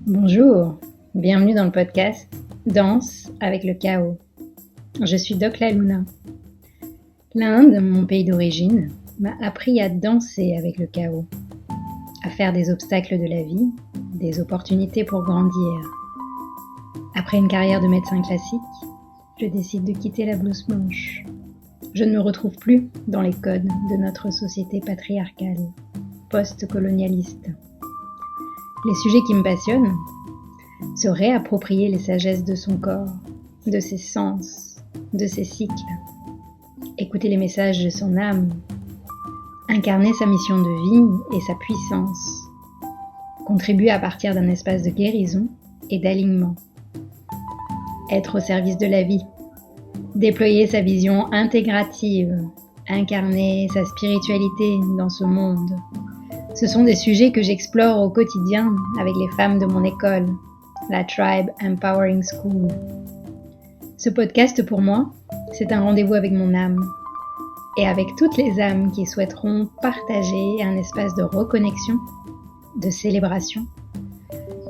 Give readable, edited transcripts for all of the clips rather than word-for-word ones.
Bonjour, bienvenue dans le podcast Danse avec le chaos. Je suis Doc La Luna. L'Inde, mon pays d'origine, m'a appris à danser avec le chaos, à faire des obstacles de la vie, des opportunités pour grandir. Après une carrière de médecin classique, je décide de quitter la blouse blanche. Je ne me retrouve plus dans les codes de notre société patriarcale, post-colonialiste. Les sujets qui me passionnent, se réapproprier les sagesses de son corps, de ses sens, de ses cycles, écouter les messages de son âme, incarner sa mission de vie et sa puissance, contribuer à partir d'un espace de guérison et d'alignement, être au service de la vie, déployer sa vision intégrative, incarner sa spiritualité dans ce monde. Ce sont des sujets que j'explore au quotidien avec les femmes de mon école, la Tribe Empowering School. Ce podcast pour moi, c'est un rendez-vous avec mon âme et avec toutes les âmes qui souhaiteront partager un espace de reconnexion, de célébration,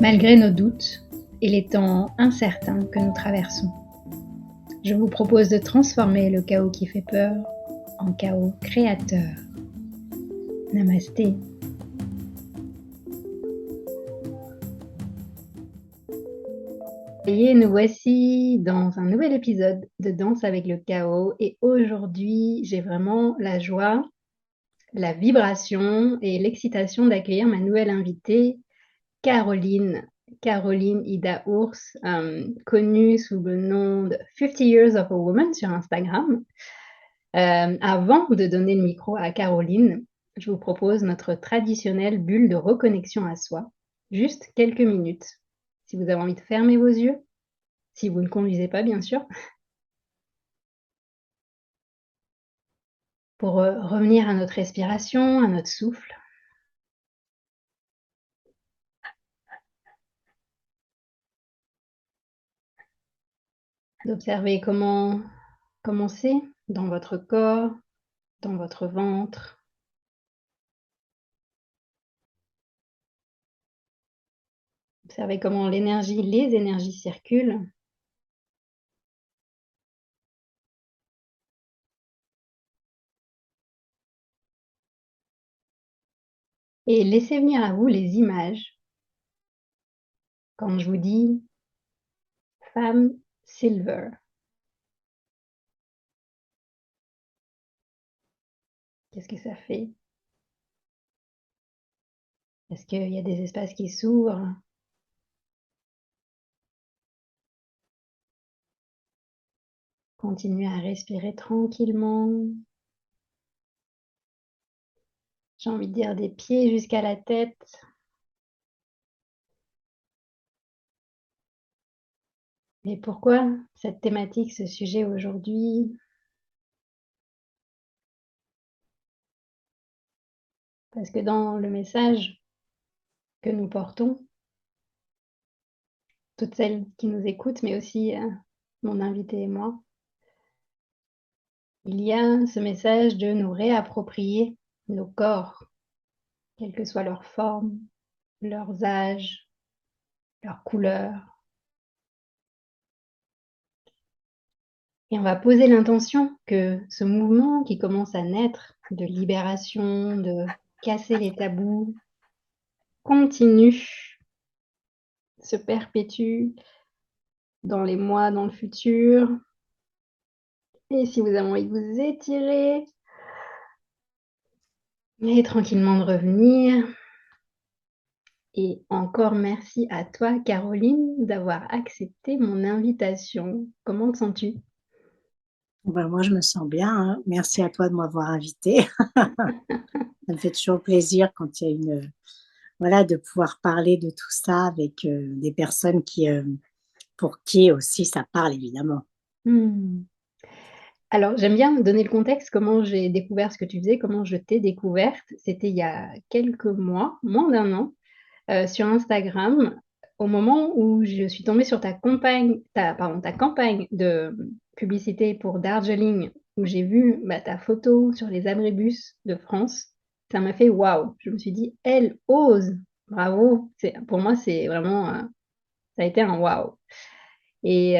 malgré nos doutes et les temps incertains que nous traversons. Je vous propose de transformer le chaos qui fait peur en chaos créateur. Namasté. Et nous voici dans un nouvel épisode de Danse avec le chaos et aujourd'hui j'ai vraiment la joie, la vibration et l'excitation d'accueillir ma nouvelle invitée Caroline Ida Ours, connue sous le nom de 50 Years of a Woman sur Instagram. Avant de donner le micro à Caroline, je vous propose notre traditionnelle bulle de reconnexion à soi, juste quelques minutes. Si vous avez envie de fermer vos yeux, si vous ne conduisez pas, bien sûr, pour revenir à notre respiration, à notre souffle. D'observer comment c'est dans votre corps, dans votre ventre. Observez comment les énergies circulent. Et laissez venir à vous les images. Quand je vous dis femme silver, qu'est-ce que ça fait? Est-ce qu'il y a des espaces qui s'ouvrent? Continuez à respirer tranquillement. J'ai envie de dire des pieds jusqu'à la tête. Et pourquoi cette thématique, ce sujet aujourd'hui? Parce que dans le message que nous portons, toutes celles qui nous écoutent, mais aussi mon invité et moi, il y a ce message de nous réapproprier nos corps, quelle que soit leur forme, leurs âges, leur couleur. Et on va poser l'intention que ce mouvement qui commence à naître de libération, de casser les tabous, continue, se perpétue dans les mois, dans le futur. Et si vous avez envie de vous étirer, et tranquillement de revenir. Et encore merci à toi, Caroline, d'avoir accepté mon invitation. Comment te sens-tu? Ben, moi, je me sens bien, hein. Merci à toi de m'avoir invitée. Ça me fait toujours plaisir quand il y a voilà, de pouvoir parler de tout ça avec des personnes pour qui aussi ça parle, évidemment. Hmm. Alors, j'aime bien donner le contexte, comment j'ai découvert ce que tu faisais, comment je t'ai découverte. C'était il y a quelques mois, moins d'un an, sur Instagram, au moment où je suis tombée sur ta campagne de publicité pour Darjeeling, où j'ai vu ta photo sur les abribus de France. Ça m'a fait waouh. Je me suis dit, elle ose Bravo. Pour moi, c'est vraiment, ça a été un waouh. Et,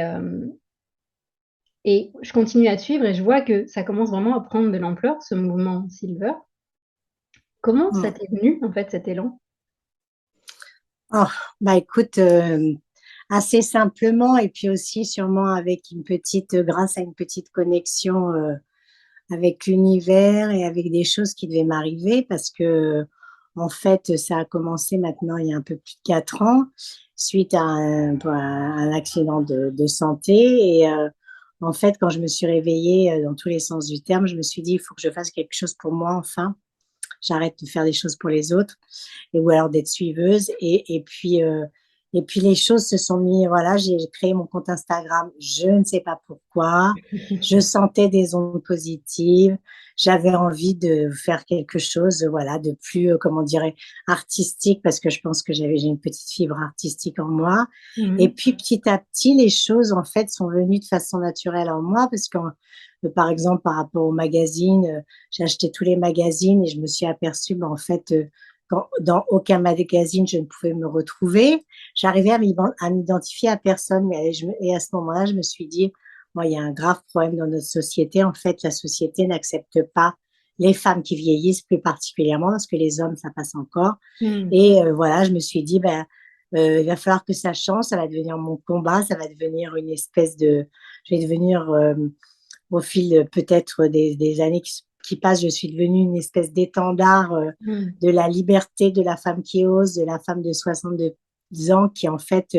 et je continue à te suivre et je vois que ça commence vraiment à prendre de l'ampleur, ce mouvement Silver. Comment ça Mm. t'est venu, en fait, cet élan? Oh, bah écoute, assez simplement et puis aussi sûrement avec grâce à une petite connexion avec l'univers et avec des choses qui devaient m'arriver parce que en fait, ça a commencé maintenant il y a un peu plus de 4 ans suite à un accident de santé et en fait, quand je me suis réveillée dans tous les sens du terme, je me suis dit, il faut que je fasse quelque chose pour moi enfin. J'arrête de faire des choses pour les autres ou alors d'être suiveuse. Et puis les choses se sont mis, voilà, j'ai créé mon compte Instagram, je ne sais pas pourquoi, je sentais des ondes positives, j'avais envie de faire quelque chose, voilà, de plus, comment dirais, artistique, parce que je pense que j'ai une petite fibre artistique en moi. Et Mmh. puis petit à petit, les choses, en fait, sont venues de façon naturelle en moi, parce que, par exemple, par rapport aux magazines, j'ai acheté tous les magazines et je me suis aperçue, ben, en fait, dans aucun magazine, je ne pouvais me retrouver. J'arrivais à m'identifier à personne. Et à ce moment-là, je me suis dit, moi, il y a un grave problème dans notre société. En fait, la société n'accepte pas les femmes qui vieillissent plus particulièrement parce que les hommes, ça passe encore. Mmh. Et voilà, je me suis dit, ben, il va falloir que ça change. Ça va devenir mon combat. Ça va devenir une espèce de... Je vais devenir au fil peut-être des années qui passent, je suis devenue une espèce d'étendard Mmh. de la liberté de la femme qui ose, de la femme de 62 ans qui en fait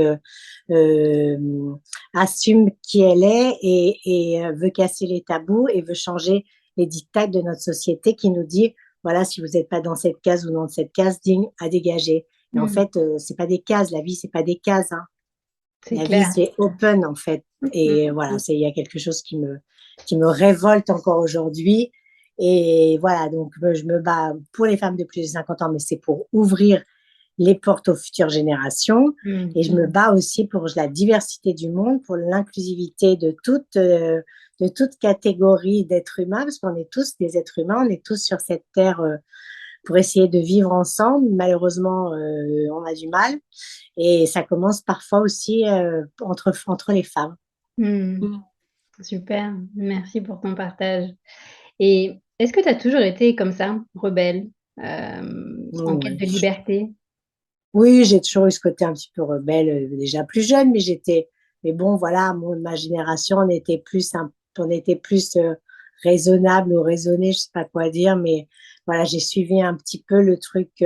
euh, assume qui elle est et veut casser les tabous et veut changer les dictats de notre société qui nous dit voilà, si vous n'êtes pas dans cette case ou dans cette case, digne à dégager. Et en Mmh. fait, c'est pas des cases, la vie, c'est pas des cases, hein. C'est La vie, clair. c'est open, en fait. Et Mmh. voilà, il y a quelque chose qui me révolte encore aujourd'hui. Et voilà, donc je me bats pour les femmes de plus de 50 ans, mais c'est pour ouvrir les portes aux futures générations. Mmh. Et je me bats aussi pour la diversité du monde, pour l'inclusivité de toute catégorie d'êtres humains, parce qu'on est tous des êtres humains, on est tous sur cette terre pour essayer de vivre ensemble. Malheureusement, on a du mal. Et ça commence parfois aussi entre les femmes. Mmh. Super, merci pour ton partage. Et est-ce que tu as toujours été comme ça, rebelle, en quête Oui, de liberté? oui, j'ai toujours eu ce côté un petit peu rebelle, déjà plus jeune, mais bon, voilà, ma génération, on était plus raisonnable ou raisonné, je sais pas quoi dire, mais voilà, j'ai suivi un petit peu le truc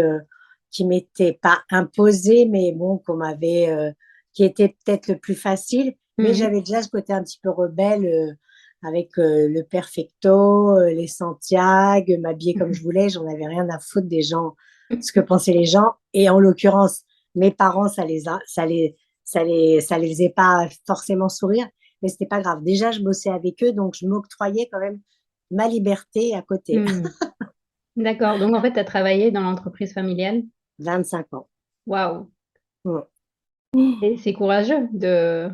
qui m'était pas imposé, mais bon, qui était peut-être le plus facile, mais Mmh. j'avais déjà ce côté un petit peu rebelle avec le perfecto, les Santiago, m'habiller comme je voulais, j'en avais rien à foutre des gens ce que pensaient les gens. Et en l'occurrence, mes parents, ça les faisait pas forcément sourire, mais c'était pas grave. Déjà, je bossais avec eux, donc je m'octroyais quand même ma liberté à côté. Mmh. D'accord, donc en fait, tu as travaillé dans l'entreprise familiale? 25 ans. Waouh! Mm. Et c'est courageux de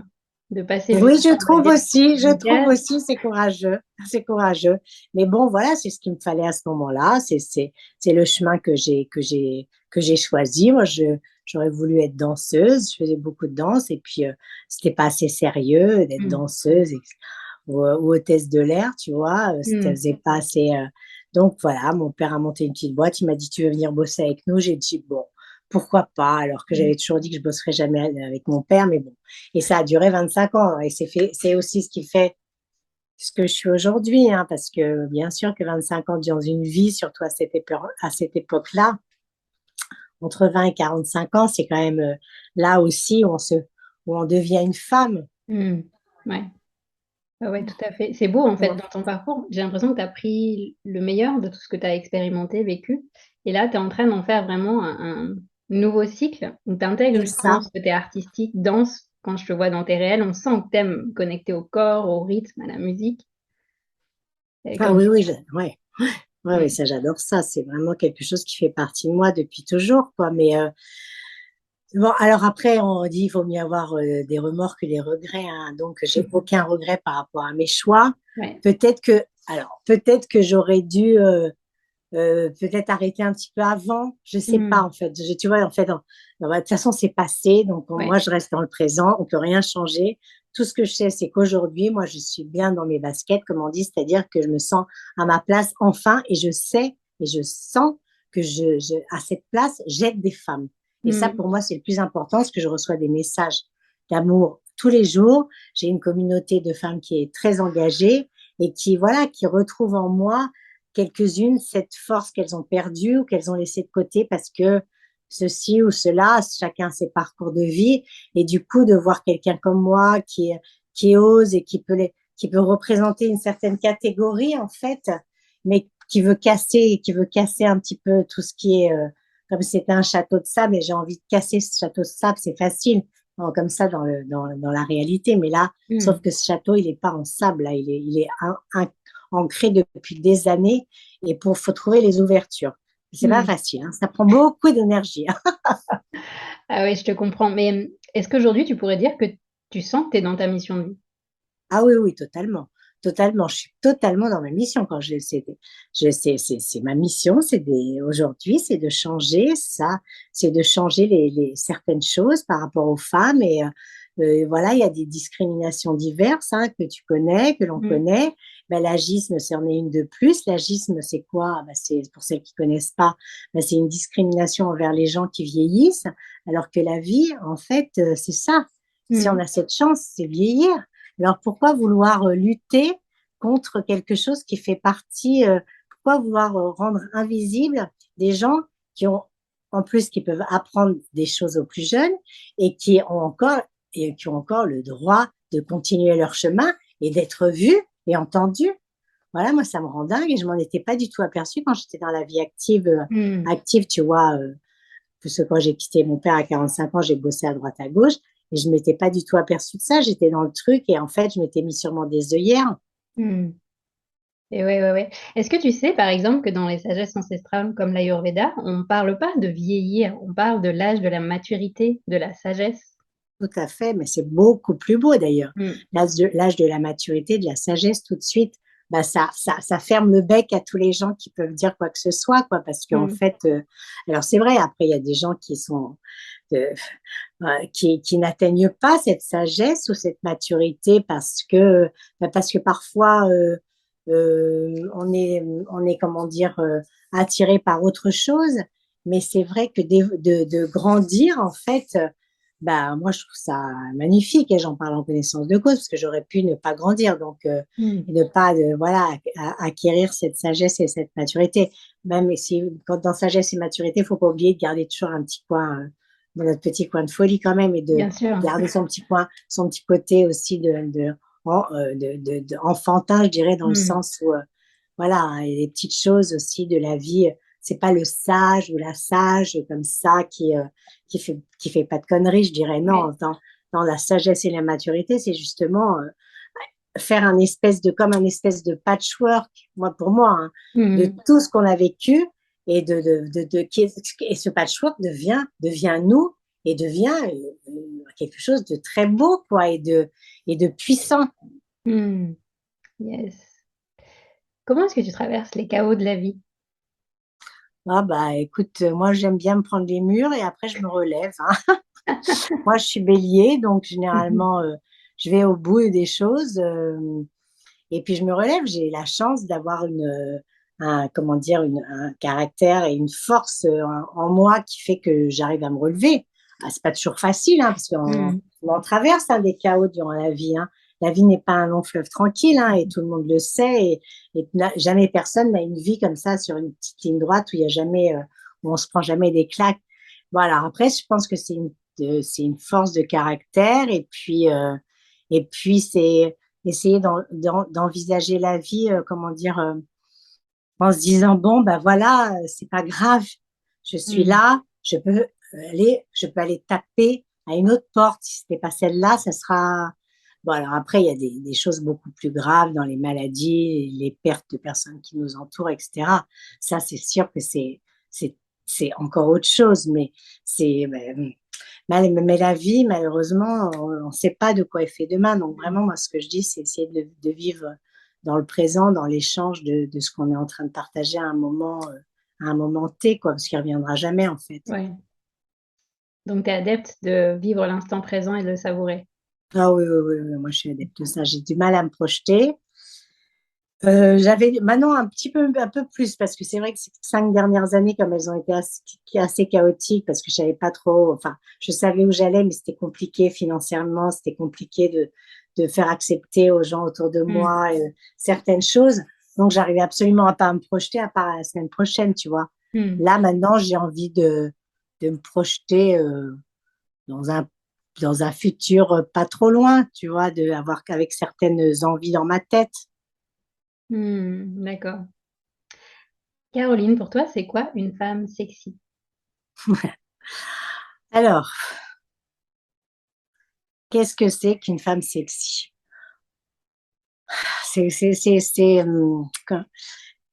passer Oui, justement de la je trouve guerre. aussi, c'est courageux. Mais bon, voilà, c'est ce qu'il me fallait à ce moment-là. C'est le chemin que j'ai choisi. Moi, j'aurais voulu être danseuse. Je faisais beaucoup de danse et puis c'était pas assez sérieux d'être Mmh. danseuse ou hôtesse de l'air, tu vois. C'était Mmh. faisait pas assez. Donc voilà, mon père a monté une petite boîte. Il m'a dit, tu veux venir bosser avec nous? J'ai dit bon, pourquoi pas? Alors que Mmh. j'avais toujours dit que je bosserais jamais avec mon père, mais bon. Et ça a duré 25 ans. Et c'est aussi ce qui fait ce que je suis aujourd'hui, hein, parce que bien sûr que 25 ans dans une vie, surtout à cette époque-là, entre 20 et 45 ans, c'est quand même là aussi où on devient une femme. Mmh. Ouais. Ouais, ouais, tout à fait. C'est beau, en fait, Ouais, dans ton parcours. J'ai l'impression que tu as pris le meilleur de tout ce que tu as expérimenté, vécu et là, tu es en train d'en faire vraiment un nouveau cycle où tu intègres c'est justement ça. ce côté artistique, danse. Quand je te vois dans tes réels, on sent que tu aimes connecter au corps, au rythme, à la musique et Ah comme oui, tu oui, ouais. Ouais, ouais, mmh, ça, j'adore ça. C'est vraiment quelque chose qui fait partie de moi depuis toujours, quoi. Mais bon, alors après, on dit il vaut mieux avoir des remords que des regrets, hein. Donc, j'ai aucun regret par rapport à mes choix. ouais. Peut-être que, alors, peut-être que j'aurais dû peut-être arrêter un petit peu avant, je sais pas Hmm. en fait. Tu vois, en fait, de toute façon, c'est passé, donc moi, Ouais. je reste dans le présent, on peut rien changer. Tout ce que je sais, c'est qu'aujourd'hui, moi, je suis bien dans mes baskets, comme on dit, c'est-à-dire que je me sens à ma place enfin, et je sais et je sens que à cette place, j'aide des femmes. Et ça, Hmm. pour moi, c'est le plus important, parce que je reçois des messages d'amour tous les jours. J'ai une communauté de femmes qui est très engagée et qui, voilà, qui retrouve en moi quelques-unes cette force qu'elles ont perdue ou qu'elles ont laissée de côté parce que ceci ou cela, chacun ses parcours de vie. Et du coup, de voir quelqu'un comme moi qui ose et qui peut représenter une certaine catégorie, en fait, mais qui veut casser un petit peu tout ce qui est, comme c'était un château de sable, et j'ai envie de casser ce château de sable, c'est facile, comme ça, dans la réalité. Mais là, sauf Hmm. que ce château, il n'est pas en sable, là, il est ancré depuis des années, et faut trouver les ouvertures. C'est pas Hmm. facile, hein, ça prend beaucoup d'énergie. Ah ouais, je te comprends. Mais est-ce qu'aujourd'hui, tu pourrais dire que tu sens que tu es dans ta mission de vie? Ah oui, oui, totalement. Totalement. Je suis totalement dans ma mission quand c'est ma mission, aujourd'hui, c'est de changer ça, c'est de changer certaines choses par rapport aux femmes. Et voilà, il y a des discriminations diverses, hein, que tu connais, que l'on Hmm. connaît. Ben, l'agisme, c'en est une de plus. L'agisme, c'est quoi? Ben, c'est, pour celles qui connaissent pas, ben, c'est une discrimination envers les gens qui vieillissent, alors que la vie, en fait, c'est ça. Si on Hmm. a cette chance, c'est vieillir. Alors pourquoi vouloir lutter contre quelque chose qui fait partie, pourquoi vouloir rendre invisible des gens qui ont, en plus, qui peuvent apprendre des choses aux plus jeunes et qui ont encore le droit de continuer leur chemin et d'être vus et entendus. Voilà, moi, ça me rend dingue et je m'en étais pas du tout aperçue quand j'étais dans la vie active, Hmm. tu vois, parce que quand j'ai quitté mon père à 45 ans, j'ai bossé à droite à gauche et je m'étais pas du tout aperçue de ça. J'étais dans le truc et en fait, je m'étais mis sûrement des œillères. Hmm. Et ouais, ouais, ouais. Est-ce que tu sais, par exemple, que dans les sagesses ancestrales comme l'Ayurveda, on ne parle pas de vieillir, on parle de l'âge de la maturité, de la sagesse? Tout à fait, mais c'est beaucoup plus beau d'ailleurs. Hmm. L'âge de la maturité, de la sagesse, tout de suite, bah ça ferme le bec à tous les gens qui peuvent dire quoi que ce soit, quoi, parce qu'en Hmm. fait, alors c'est vrai, après, il y a des gens euh, qui n'atteignent pas cette sagesse ou cette maturité parce que parfois, on est, comment dire, attiré par autre chose. Mais c'est vrai que de grandir, en fait, bah, moi, je trouve ça magnifique et j'en parle en connaissance de cause parce que j'aurais pu ne pas grandir, donc Hmm. et ne pas voilà acquérir cette sagesse et cette maturité. Même si quand dans sagesse et maturité, il faut pas oublier de garder toujours un petit coin, notre petit coin de folie quand même, et de Bien sûr. garder son petit coin, son petit côté aussi de enfantin, je dirais, dans le Hmm. sens où voilà, et les petites choses aussi de la vie. C'est pas le sage ou la sage comme ça qui fait pas de conneries, je dirais. Ouais. Non, dans la sagesse et la maturité, c'est justement faire comme un espèce de patchwork, moi pour moi, hein, de Hmm. tout ce qu'on a vécu et et ce patchwork devient nous et devient quelque chose de très beau, quoi, et de puissant. Hmm. Yes. Comment est-ce que tu traverses les chaos de la vie? Ah bah écoute, moi j'aime bien me prendre les murs et après je me relève, hein. Moi je suis bélier, donc généralement je vais au bout des choses, et puis je me relève. J'ai la chance d'avoir comment dire, un caractère et une force en moi qui fait que j'arrive à me relever. Ah, c'est pas toujours facile, hein, parce Hmm. on en traverse, hein, des chaos durant la vie, hein. La vie n'est pas un long fleuve tranquille, hein, et tout le monde le sait. Et jamais personne n'a une vie comme ça sur une petite ligne droite où il y a jamais, où on se prend jamais des claques. Voilà. Après, je pense que c'est une force de caractère. Et puis c'est essayer d'envisager la vie, comment dire, en se disant, bon, ben voilà, c'est pas grave, je suis Hmm. là, je peux aller taper à une autre porte. Si c'était pas celle-là, ça sera. Bon, alors après, il y a des choses beaucoup plus graves dans les maladies, les pertes de personnes qui nous entourent, etc. Ça, c'est sûr que c'est, c'est encore autre chose, mais mais la vie, malheureusement, on ne sait pas de quoi est fait demain. Donc vraiment, moi, ce que je dis, c'est essayer de vivre dans le présent, dans l'échange de ce qu'on est en train de partager à un moment T, quoi, parce qu'il reviendra jamais, en fait. Ouais. Donc tu es adepte de vivre l'instant présent et de le savourer. Ah oui, oui, oui, oui, moi je suis adepte de ça. J'ai du mal à me projeter. J'avais maintenant un peu plus, parce que c'est vrai que ces 5 dernières années, comme elles ont été assez chaotiques, parce que je savais pas trop, enfin, je savais où j'allais, mais c'était compliqué financièrement, c'était compliqué de faire accepter aux gens autour de Mmh. moi certaines choses. Donc, j'arrivais absolument pas à me projeter, à part la semaine prochaine, tu vois. Mmh. Là, maintenant, j'ai envie de me projeter dans dans un futur pas trop loin, tu vois, avoir avec certaines envies dans ma tête. Mmh. D'accord. Caroline, pour toi, c'est quoi une femme sexy? Alors, qu'est-ce que c'est qu'une femme sexy?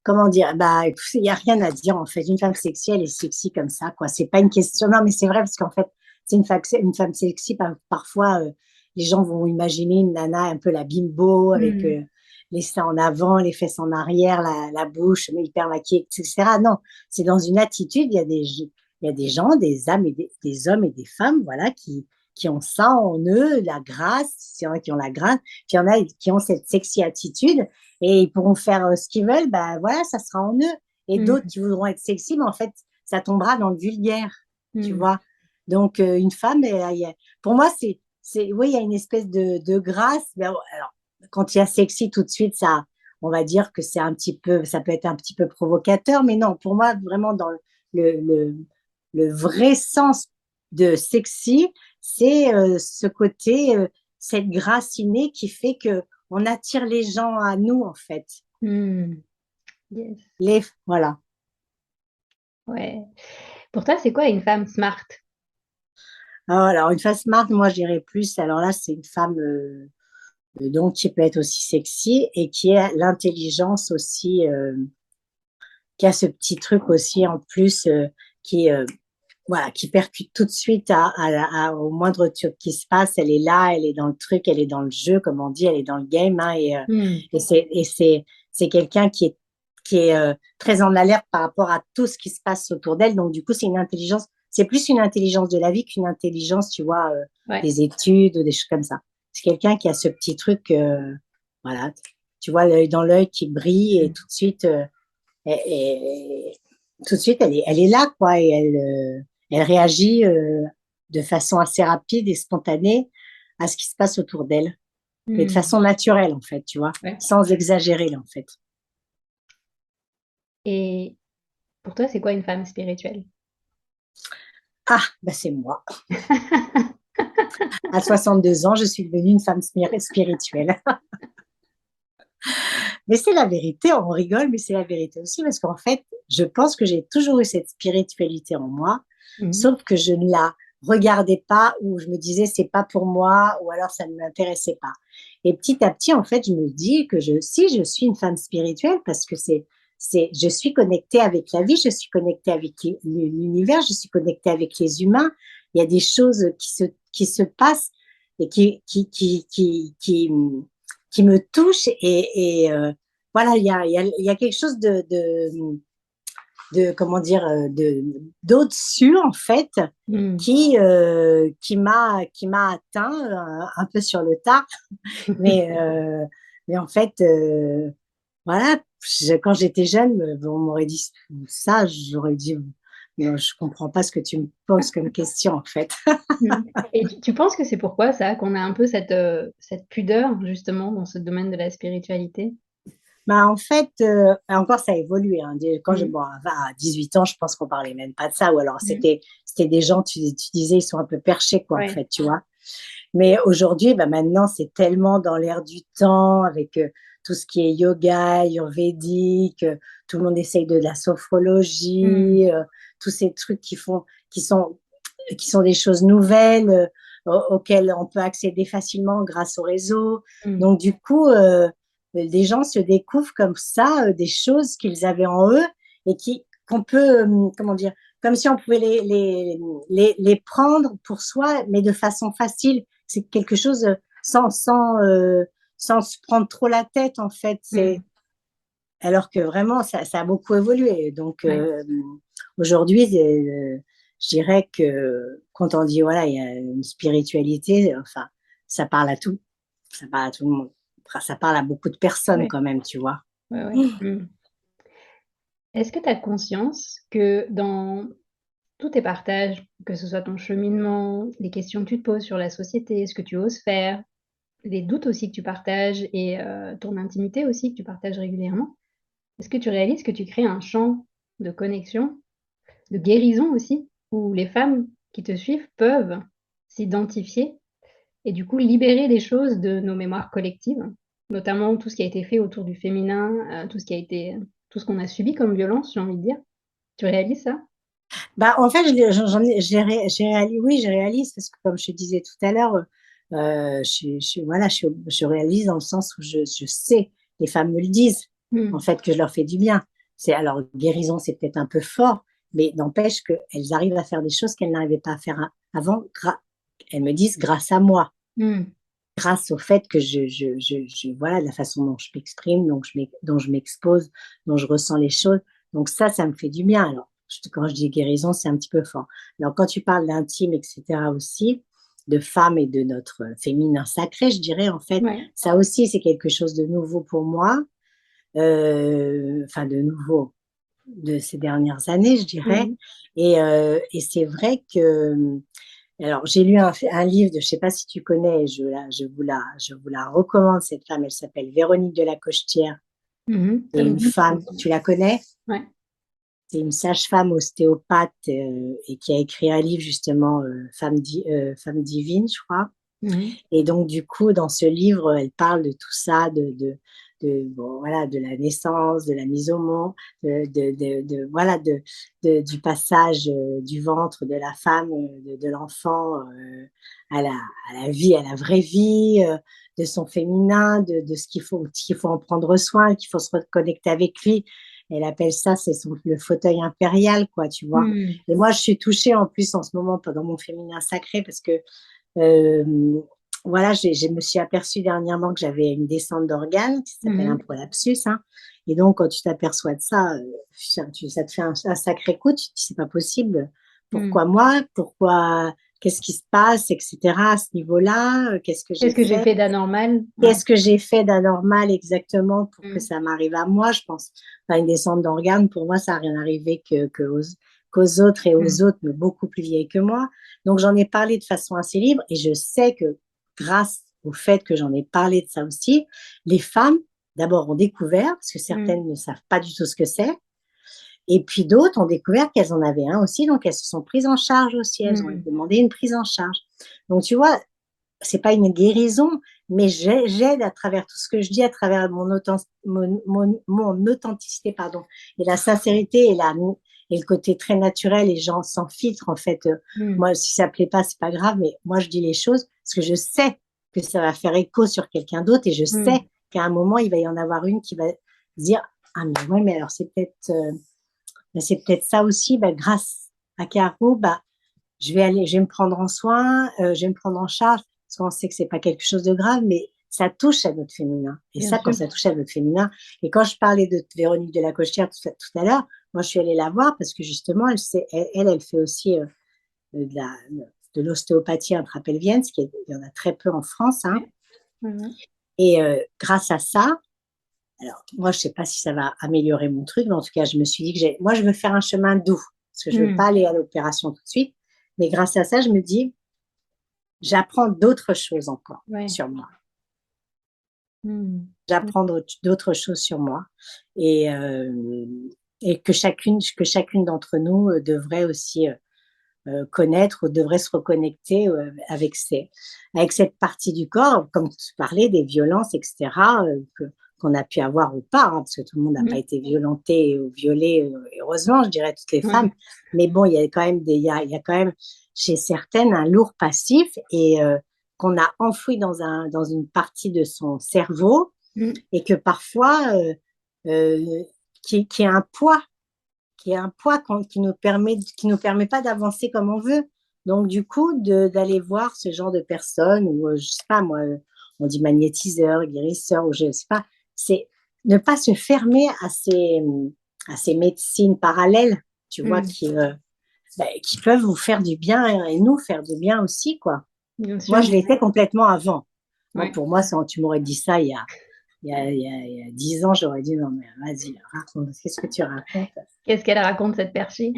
Comment dire? Bah, il n'y a rien à dire en fait. Une femme sexy, elle est sexy comme ça, quoi. C'est pas une question. Non, mais c'est vrai parce qu'en fait, c'est une femme sexy. Parfois, les gens vont imaginer une nana un peu la bimbo avec Mmh. les seins en avant, les fesses en arrière, la bouche mais hyper maquillée, etc. Non, c'est dans une attitude. Il y a des gens, des âmes et des hommes et des femmes, voilà, qui ont ça en eux, la grâce. Il y en a qui ont la grâce, puis il y en a qui ont cette sexy attitude et ils pourront faire ce qu'ils veulent, ben voilà, ça sera en eux. Et d'autres Mmh. qui voudront être sexy, mais en fait, ça tombera dans le vulgaire, tu Mmh. vois. Donc, une femme, pour moi, oui, il y a une espèce de grâce. Mais alors, quand il y a sexy, tout de suite, ça, on va dire que ça peut être un petit peu provocateur, mais non, pour moi, vraiment, dans le, le, le vrai sens de sexy, c'est ce côté, cette grâce innée qui fait que on attire les gens à nous, en fait. Mmh. Yes. Voilà. Ouais. Pour toi, c'est quoi une femme smart? Alors, une femme smart, moi, je dirais plus. Alors là, c'est une femme donc qui peut être aussi sexy et qui a l'intelligence aussi, qui a ce petit truc aussi en plus qui, voilà, qui percute tout de suite au moindre truc qui se passe. Elle est là, elle est dans le truc, elle est dans le jeu, comme on dit, elle est dans le game. Hein, Mmh. c'est quelqu'un qui est très en alerte par rapport à tout ce qui se passe autour d'elle. Donc, du coup, c'est plus une intelligence de la vie qu'une intelligence, tu vois, Ouais. des études ou des choses comme ça. C'est quelqu'un qui a ce petit truc, voilà, tu vois, l'œil dans l'œil qui brille et Mmh. tout de suite, tout de suite, elle est là, quoi, et elle réagit de façon assez rapide et spontanée à ce qui se passe autour d'elle, et de Mmh. façon naturelle, en fait, tu vois, Ouais. sans exagérer, là, en fait. Et pour toi, c'est quoi une femme spirituelle? Ah, bah c'est moi. À 62 ans, je suis devenue une femme spirituelle. Mais c'est la vérité, on rigole, mais c'est la vérité aussi, parce qu'en fait, je pense que j'ai toujours eu cette spiritualité en moi, Mmh. sauf que je ne la regardais pas, ou je me disais c'est pas pour moi, ou alors ça ne m'intéressait pas. Et petit à petit, en fait, je me dis que si je suis une femme spirituelle, parce que je suis connectée avec la vie, je suis connectée avec l'univers, je suis connectée avec les humains. Il y a des choses qui se passent et qui me touchent voilà, il y a quelque chose comment dire, d'au-dessus, en fait, Mmh. qui m'a atteint un peu sur le tard. Mais, mais en fait, voilà, quand j'étais jeune, on m'aurait dit ça, j'aurais dit, non, je comprends pas ce que tu me poses comme question, en fait. Mmh. Et tu penses que c'est pourquoi ça, qu'on a un peu cette pudeur justement dans ce domaine de la spiritualité? Bah, en fait, encore ça a évolué, hein. Mmh. Bon, à 18 ans, je pense qu'on parlait même pas de ça, ou alors Mmh. c'était des gens, tu disais, ils sont un peu perchés, quoi, en Ouais. fait, tu vois. Mais aujourd'hui, bah, maintenant, c'est tellement dans l'air du temps avec tout ce qui est yoga, ayurvédique, tout le monde essaye de la Mmh. sophrologie, tous ces trucs qui sont des choses nouvelles, auxquelles on peut accéder facilement grâce au réseau. Mmh. Donc, du coup, des gens se découvrent comme ça des choses qu'ils avaient en eux et qu'on peut, comment dire, comme si on pouvait les prendre pour soi, mais de façon facile. C'est quelque chose sans se prendre trop la tête, en fait. Mm. Alors que vraiment, ça a beaucoup évolué. Donc, Ouais. aujourd'hui, je dirais que quand on dit, voilà, il y a une spiritualité, enfin, ça parle à tout. Ça parle à tout le monde. Enfin, ça parle à beaucoup de personnes Ouais. quand même, tu vois. Ouais, ouais. Mm. Est-ce que tu as conscience que dans tous tes partages, que ce soit ton cheminement, les questions que tu te poses sur la société, ce que tu oses faire, les doutes aussi que tu partages et ton intimité aussi que tu partages régulièrement, est-ce que tu réalises que tu crées un champ de connexion, de guérison aussi, où les femmes qui te suivent peuvent s'identifier et du coup libérer des choses de nos mémoires collectives, notamment tout ce qui a été fait autour du féminin, tout ce qui a été, tout ce qu'on a subi comme violence, j'ai envie de dire. Tu réalises ça? Bah, en fait, j'en ai, oui, je réalise parce que comme je te disais tout à l'heure, voilà, je réalise dans le sens où je sais, les femmes me le disent, en Mmh. fait, que je leur fais du bien. Alors, guérison, c'est peut-être un peu fort, mais n'empêche qu'elles arrivent à faire des choses qu'elles n'arrivaient pas à faire avant. Elles me disent grâce à moi, Mmh. grâce au fait que voilà, la façon dont je m'exprime, dont je m'expose, dont je ressens les choses. Donc ça me fait du bien. Alors, quand je dis guérison, c'est un petit peu fort. Alors, quand tu parles d'intime, etc. aussi, de femme et de notre féminin sacré, je dirais, en fait, Ouais. ça aussi, c'est quelque chose de nouveau pour moi. Enfin, de nouveau de ces dernières années, je dirais. Mmh. Et c'est vrai que alors, j'ai lu un livre je ne sais pas si tu connais, je vous la recommande, cette femme, elle s'appelle Véronique de la Cochetière. Mmh. C'est Ça me une dit. femme, tu la connais? Ouais. C'est une sage-femme ostéopathe et qui a écrit un livre justement, Femme divine, je crois. Mmh. Et donc, du coup, dans ce livre, elle parle de tout ça, bon, voilà, de la naissance, de la mise au monde, voilà, du passage du ventre de la femme, de l'enfant à la vie, à la vraie vie, de son féminin, de ce qu'il faut en prendre soin, qu'il faut se reconnecter avec lui. Elle appelle ça, le fauteuil impérial, quoi, tu vois. Mmh. Et moi, je suis touchée en plus en ce moment dans mon féminin sacré parce que euh, voilà, je me suis aperçue dernièrement que j'avais une descente d'organes qui s'appelle un Mmh. prolapsus, hein. Et donc, quand tu t'aperçois de ça, ça te fait un sacré coup. Tu te dis, c'est pas possible. Mmh. Pourquoi moi? Qu'est-ce qui se passe, etc. à ce niveau-là? Qu'est-ce que j'ai Qu'est-ce que j'ai fait? fait d'anormal? Ouais. Qu'est-ce que j'ai fait d'anormal exactement pour que Mmh. ça m'arrive à moi? Je pense, enfin, une descente d'organes, pour moi, ça n'a rien arrivé qu'aux autres et Mmh. aux autres, mais beaucoup plus vieilles que moi. Donc, j'en ai parlé de façon assez libre et je sais que grâce au fait que j'en ai parlé de ça aussi, les femmes, d'abord, ont découvert, parce que Mmh. certaines ne savent pas du tout ce que c'est, et puis d'autres ont découvert qu'elles en avaient un aussi, donc elles se sont prises en charge aussi, elles ont Mmh. demandé une prise en charge. Donc, tu vois, c'est pas une guérison, mais j'aide à travers tout ce que je dis, à travers mon authenticité, pardon, et la sincérité et le côté très naturel, les gens sans filtre, en fait. Mmh. Moi, si ça plaît pas, c'est pas grave, mais moi, je dis les choses parce que je sais que ça va faire écho sur quelqu'un d'autre et je sais Mmh. qu'à un moment, il va y en avoir une qui va dire, ah, mais ouais, mais alors c'est peut-être ça aussi, bah, grâce à Caro, bah, je vais me prendre en soin, je vais me prendre en charge, parce qu'on sait que c'est pas quelque chose de grave, mais ça touche à notre féminin. Et Bien ça, quand sûr. ça touche à notre féminin, et quand je parlais de Véronique de la Cochère tout à l'heure, moi, je suis allée la voir parce que justement, elle fait aussi de l'ostéopathie intrapelvienne, il y en a très peu en France, hein. Ouais. Ouais, ouais. Et grâce à ça, alors moi, je sais pas si ça va améliorer mon truc, mais en tout cas, je me suis dit que moi, je veux faire un chemin doux, parce que je veux pas Mmh. aller à l'opération tout de suite. Mais grâce à ça, je me dis, j'apprends d'autres choses encore Ouais. sur moi. Mmh. Mmh. J'apprends d'autres choses sur moi et, euh, et que chacune d'entre nous devrait aussi connaître ou devrait se reconnecter avec cette partie du corps, comme tu parlais, des violences, etc., qu'on a pu avoir ou pas, hein, parce que tout le monde n'a pas Mmh. été violenté ou violé, heureusement, je dirais, toutes les femmes. Ouais. Mais bon, il y a quand même il y a quand même chez certaines un lourd passif et qu'on a enfoui dans une partie de son cerveau Mmh. et que parfois, euh, qui est un poids qui nous permet pas d'avancer comme on veut. Donc, du coup, d'aller voir ce genre de personnes, ou je sais pas moi, on dit magnétiseur, guérisseur, ou je ne sais pas. C'est ne pas se fermer à ces médecines parallèles, tu vois, Mm. qui peuvent vous faire du bien et nous faire du bien aussi, quoi. Bien Moi, sûr. je l'étais complètement avant. Moi, Ouais. pour moi, si tu m'aurais dit ça il y a 10 ans, j'aurais dit non, mais vas-y, raconte, qu'est-ce que tu racontes? Qu'est-ce qu'elle raconte, cette perchie?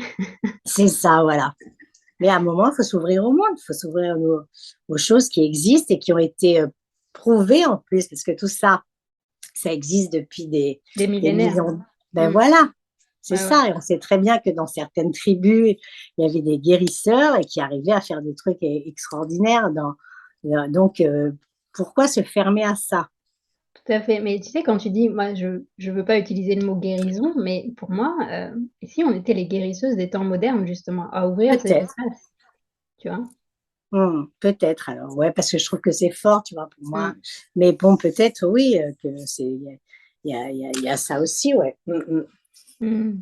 C'est ça, voilà. Mais à un moment, il faut s'ouvrir au monde, il faut s'ouvrir aux choses qui existent et qui ont été prouvées en plus, parce que tout ça, ça existe depuis Des des millénaires. millions. Ben Mm. voilà, c'est Ouais, ouais. ça. Et on sait très bien que dans certaines tribus, il y avait des guérisseurs et qui arrivaient à faire des trucs extraordinaires. Donc, pourquoi se fermer à ça? Tout à fait. Mais tu sais, quand tu dis, moi, je veux pas utiliser le mot guérison, mais pour moi, si on était les guérisseuses des temps modernes, justement, à ouvrir cet Peut-être. espace, tu vois? Peut-être alors, ouais, parce que je trouve que c'est fort, tu vois, pour moi. Mm. Mais bon, peut-être, oui, il y a ça aussi, ouais. Mm.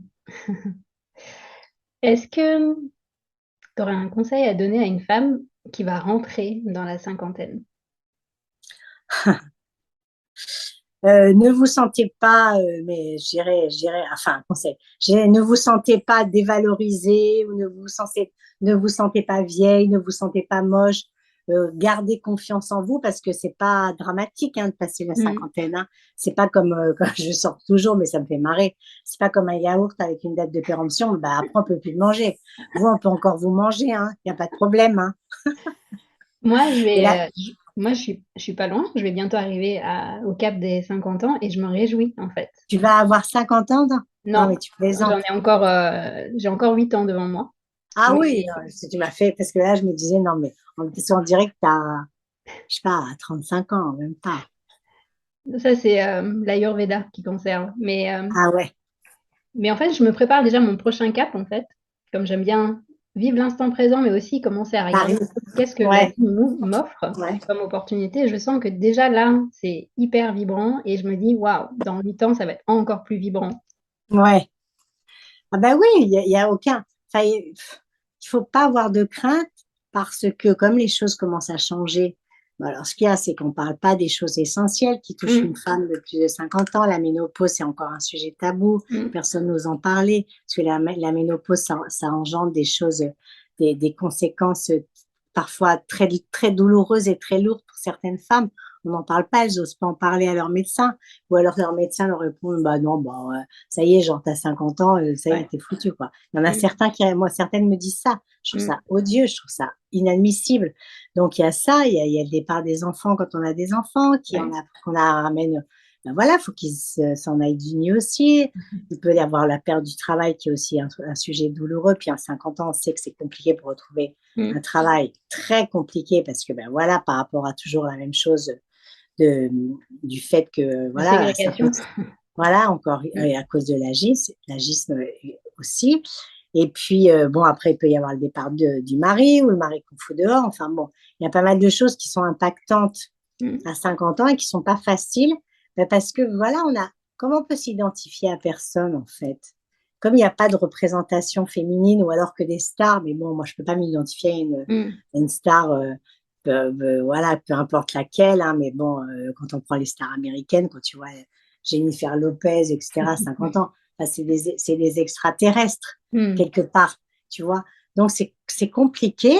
Est-ce que tu aurais un conseil à donner à une femme qui va rentrer dans la cinquantaine? Ne vous sentez pas, mais enfin, conseil, ne vous sentez pas dévalorisé, ou ne vous sentez pas vieille, ne vous sentez pas moche. Gardez confiance en vous parce que c'est pas dramatique hein, de passer la Mm. cinquantaine. Hein. C'est pas comme quand je sors toujours, mais ça me fait marrer. C'est pas comme un yaourt avec une date de péremption. Bah après on peut plus le manger. Vous on peut encore vous manger, hein. Il y a pas de problème. Hein. Moi, Et là, je suis pas loin. Je vais bientôt arriver au cap des 50 ans et je me réjouis, en fait. tu vas avoir 50 ans. Non, mais Non, tu plaisantes. j'ai encore 8 ans devant moi. Ah Mais oui, non, si tu m'as fait, parce que là, je me disais, non, mais on dirait que tu as, je sais pas, 35 ans, même pas. ça, c'est l'Ayurveda qui conserve. Ah ouais, Mais en fait, je me prépare déjà à mon prochain cap, en fait. Comme j'aime bien vivre l'instant présent, mais aussi commencer à regarder Paris, qu'est-ce que la vie ouais, m'offre ouais, comme opportunité. Je sens que déjà là, c'est hyper vibrant et je me dis, waouh, dans 8 ans, ça va être encore plus vibrant. ouais. Ah ben oui, il y a aucun, enfin, il faut pas avoir de crainte parce que comme les choses commencent à changer, bon, alors ce qu'il y a, c'est qu'on parle pas des choses essentielles qui touchent une Mm, femme de plus de 50 ans. La ménopause, c'est encore un sujet tabou. mm, Personne n'ose en parler parce que la ménopause, ça engendre des choses, des conséquences parfois très douloureuses et très lourdes pour certaines femmes. On n'en parle pas, elles n'osent pas en parler à leur médecin. Ou alors leur médecin leur répond, bah non, bah, ça y est, genre, t'as 50 ans, ça y est, ouais. t'es foutu, quoi. Il y en a Mm, certains moi, certaines me disent ça. Je trouve ça mm, odieux, je trouve ça inadmissible. Donc, il y a ça, il y a le départ des enfants quand on a des enfants, ouais. qu'on a ramène, ben voilà, faut qu'ils s'en aillent du nid aussi. Il peut y avoir la perte du travail qui est aussi un sujet douloureux. Puis à 50 ans, on sait que c'est compliqué pour retrouver un Mm. travail très compliqué parce que, ben voilà, par rapport à toujours la même chose de, du fait que, De voilà, ça peut ségrégation. voilà, encore Mm, à cause de l'agisme aussi. Et puis, bon, après, il peut y avoir le départ du mari ou le mari qu'on fout dehors. Enfin, bon, il y a pas mal de choses qui sont impactantes mm, à 50 ans et qui sont pas faciles parce que, voilà, comment on peut s'identifier à personne, en fait? Comme il n'y a pas de représentation féminine ou alors que des stars, mais bon, moi, je peux pas m'identifier mm. à une star, voilà, peu importe laquelle, hein, mais bon, quand on prend les stars américaines, quand tu vois Jennifer Lopez, etc., 50 ans. Enfin, c'est des extraterrestres, Mm. quelque part, tu vois. Donc, c'est compliqué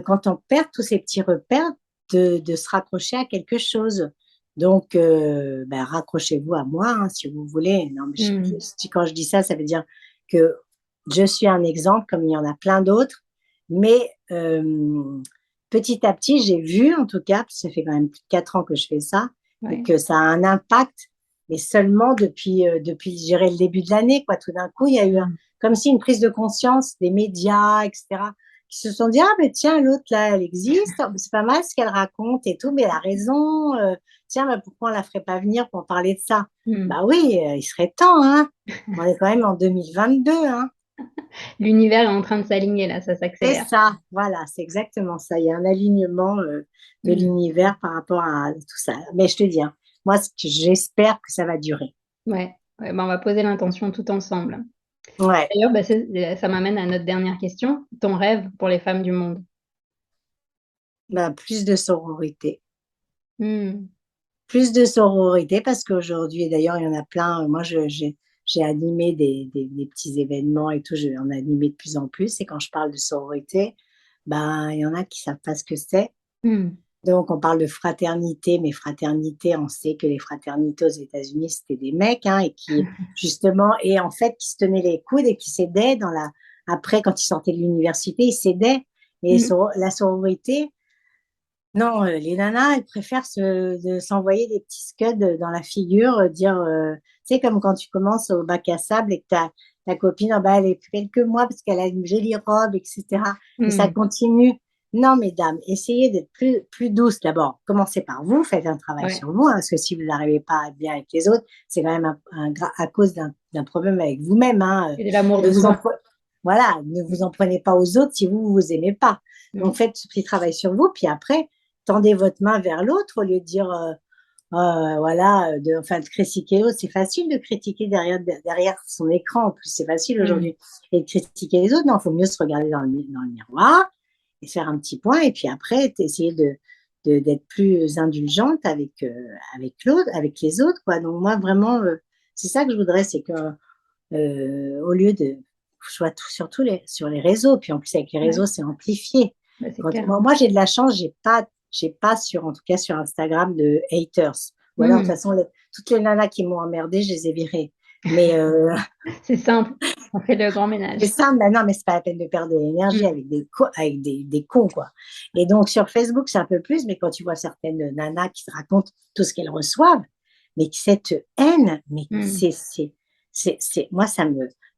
quand on perd tous ces petits repères de se raccrocher à quelque chose. Donc, ben, raccrochez-vous à moi hein, si vous voulez. Non, mais Mm. quand je dis ça, ça veut dire que je suis un exemple, comme il y en a plein d'autres. Mais petit à petit, j'ai vu, en tout cas, parce que ça fait quand même plus de 4 ans que je fais ça, et Ouais. que ça a un impact mais seulement depuis, je dirais, le début de l'année, quoi. Tout d'un coup, il y a eu Mm. comme si une prise de conscience des médias, etc., qui se sont dit, ah, mais tiens, l'autre, là, elle existe, c'est pas mal ce qu'elle raconte et tout, mais elle a raison, tiens, mais pourquoi on la ferait pas venir pour parler de ça? Mm. Bah oui, il serait temps, hein. On est quand même en 2022, hein. L'univers est en train de s'aligner là, ça C'est s'accélère. ça, voilà, c'est exactement ça. Il y a un alignement de Mm. l'univers par rapport à tout ça. Mais je te dis, hein, moi, j'espère que ça va durer. Ouais, ouais, bah, on va poser l'intention tout ensemble. Ouais. D'ailleurs, bah, ça m'amène à notre dernière question. Ton rêve pour les femmes du monde? Bah, plus de sororité. Hmm. Plus de sororité parce qu'aujourd'hui, d'ailleurs, il y en a plein. Moi, j'ai animé des petits événements et tout. J'en ai animé de plus en plus. Et quand je parle de sororité, ben, il y en a qui savent pas ce que c'est. Hmm. Donc, on parle de fraternité, mais fraternité, on sait que les fraternités aux États-Unis, c'était des mecs, hein, et qui, justement, et en fait, qui se tenaient les coudes et qui s'aidaient après, quand ils sortaient de l'université, ils s'aidaient. Et Hmm. la sororité, non, les nanas, elles préfèrent s'envoyer des petits scuds dans la figure, dire, tu sais, comme quand tu commences au bac à sable et que ta copine, ah bah, elle est plus quelques mois parce qu'elle a une jolie robe, etc. Et ça Hmm. continue. Non, mesdames, essayez d'être plus douce d'abord. Commencez par vous, faites un travail Ouais. sur vous, hein, parce que si vous n'arrivez pas à être bien avec les autres, c'est quand même à cause d'un problème avec vous-même. Hein. Et de l'amour Ne de vous en, soi. pre- voilà, ne vous en prenez pas aux autres si vous vous aimez pas. Donc Hmm. faites ce petit travail sur vous, puis après, tendez votre main vers l'autre au lieu de dire voilà, enfin de critiquer l'autre. C'est facile de critiquer derrière son écran. En plus, c'est facile Hmm. aujourd'hui. Et de critiquer les autres, non, il faut mieux se regarder dans le miroir et faire un petit point. Et puis après, essayer d'être plus indulgente avec l'autre, avec les autres, quoi. Donc moi, vraiment, c'est ça que je voudrais, c'est que au lieu de soit surtout sur les réseaux, puis en plus avec les réseaux, Ouais. c'est amplifié. Bah, c'est clair. Moi, j'ai de la chance, j'ai pas en tout cas sur Instagram de haters. Ou alors, de toute Hmm. façon, toutes les nanas qui m'ont emmerdée, je les ai virées. Mais C'est simple. On fait le grand c'est ménage. ça, ben non, mais c'est pas la peine de perdre de l'énergie Hmm. avec avec des cons, quoi. Et donc, sur Facebook, c'est un peu plus, mais quand tu vois certaines nanas qui te racontent tout ce qu'elles reçoivent, mais cette haine, mais Hmm. moi,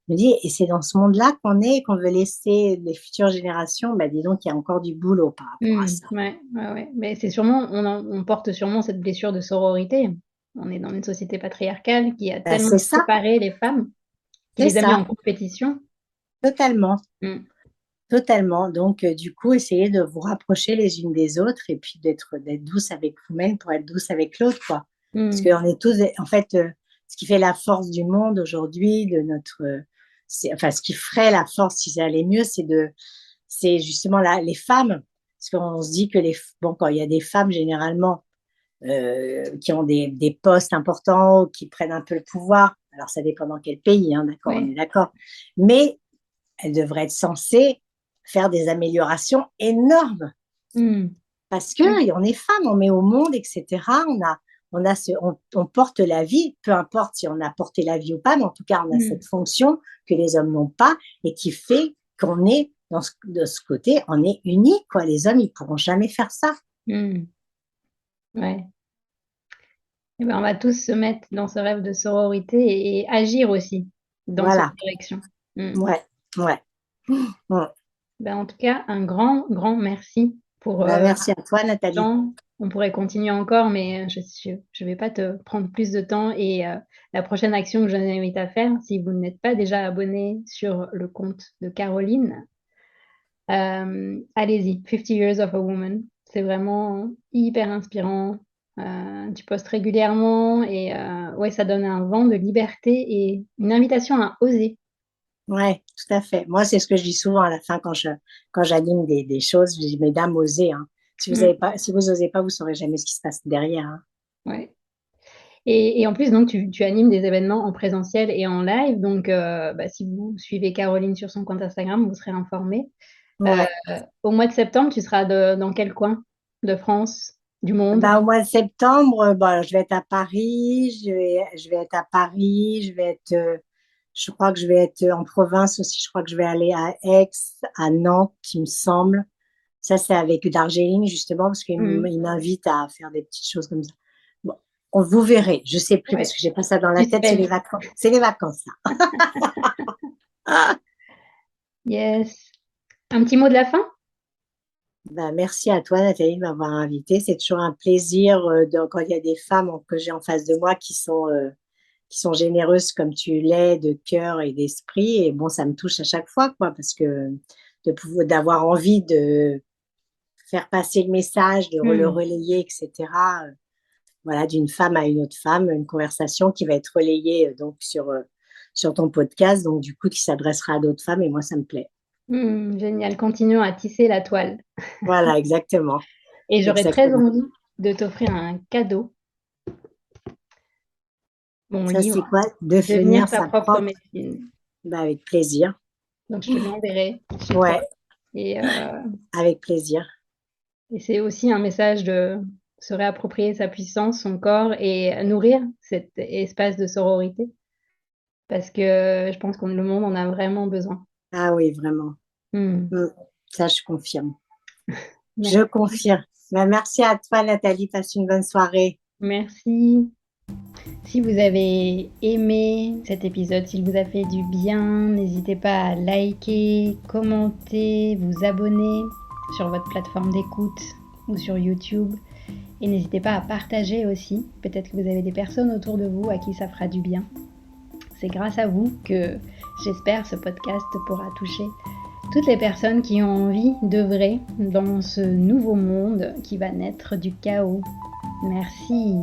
me dit, et c'est dans ce monde-là qu'on est, et qu'on veut laisser les futures générations, ben dis donc, il y a encore du boulot par rapport à Hmm. ça. Ouais, ouais, ouais. Mais c'est sûrement, on porte sûrement cette blessure de sororité. On est dans une société patriarcale qui a Ben, tellement c'est ça, séparé les femmes, qui c'est les a mis ça, en compétition. totalement. Hmm. Totalement. Donc, du coup, essayez de vous rapprocher les unes des autres et puis d'être douce avec vous-même pour être douce avec l'autre, quoi. Parce Hmm. qu'on est tous, en fait, ce qui fait la force du monde aujourd'hui, de notre, enfin, ce qui ferait la force si ça allait mieux, c'est justement les femmes. Parce qu'on se dit que bon, quand il y a des femmes, généralement, qui ont des postes importants, ou qui prennent un peu le pouvoir, alors ça dépend dans quel pays, hein, d'accord, on est Ouais. d'accord. Mais elle devrait être censée faire des améliorations énormes Hmm. parce Ouais. que on est femme, on met au monde, etc. On porte la vie, peu importe si on a porté la vie ou pas, mais en tout cas, on a Hmm. cette fonction que les hommes n'ont pas et qui fait qu'on est de ce côté, on est unique, quoi. Les hommes, ils pourront jamais faire ça. Hmm. Ouais. Eh ben, on va tous se mettre dans ce rêve de sororité et agir aussi dans cette Voilà. direction. Hmm. Ouais, ouais. Ouais. Ben, en tout cas, un grand, grand merci pour Bah, merci à toi, ce Nathalie. temps. On pourrait continuer encore, mais je vais pas te prendre plus de temps. Et la prochaine action que je vous invite à faire, si vous n'êtes pas déjà abonné sur le compte de Caroline, allez-y, 50 Years of a Woman. C'est vraiment hyper inspirant. Tu postes régulièrement et ouais, ça donne un vent de liberté et une invitation à oser. Ouais, tout à fait. Moi, c'est ce que je dis souvent à la fin quand j'anime des choses. Je dis, mesdames, osez, hein. Mm, Si vous osez pas, vous saurez jamais ce qui se passe derrière, hein. ouais. Et en plus, donc, tu animes des événements en présentiel et en live. Donc, bah, si vous suivez Caroline sur son compte Instagram, vous serez informé. Euh, Ouais. Au mois de septembre, tu seras dans quel coin de France, du monde? Ben, au mois de septembre, bon, je vais être à Paris, je vais être à Paris, je crois que je vais être en province aussi. Je crois que je vais aller à Aix, à Nantes, il me semble. Ça, c'est avec Darjeeling, justement, parce qu'il Mm, il m'invite à faire des petites choses comme ça. Bon, vous verrez. Je sais plus parce ouais. que j'ai pas ça dans la tête. C'est les Suspense. vacances. C'est les vacances, là. Yes. Un petit mot de la fin? Ben, merci à toi, Nathalie, de m'avoir invitée. C'est toujours un plaisir quand il y a des femmes que j'ai en face de moi qui sont généreuses comme tu l'es, de cœur et d'esprit. Et bon, ça me touche à chaque fois, quoi, parce que d'avoir envie de faire passer le message, de le Mm, relayer, etc. Voilà, d'une femme à une autre femme, une conversation qui va être relayée donc sur ton podcast, donc du coup qui s'adressera à d'autres femmes. Et moi, ça me plaît. génial. Continuons à tisser la toile. Voilà, exactement, Et j'aurais très exactement. envie de t'offrir un cadeau, mon Ça, c'est livre quoi? Devenir Devenir sa sa propre propre? médecine. Bah, avec plaisir. Donc je te l'enverrai chez toi. Ouais, Et, avec plaisir. et c'est aussi un message de se réapproprier sa puissance, son corps et nourrir cet espace de sororité. Parce que je pense que le monde en a vraiment besoin. Ah oui, vraiment. Mmh. Mmh. Ça, je confirme. Je Merci. confirme. Bah, merci à toi, Nathalie. Passe une bonne soirée. Merci. Si vous avez aimé cet épisode, s'il vous a fait du bien, n'hésitez pas à liker, commenter, vous abonner sur votre plateforme d'écoute ou sur YouTube. Et n'hésitez pas à partager aussi. Peut-être que vous avez des personnes autour de vous à qui ça fera du bien. C'est grâce à vous que j'espère ce podcast pourra toucher toutes les personnes qui ont envie d'œuvrer dans ce nouveau monde qui va naître du chaos. Merci.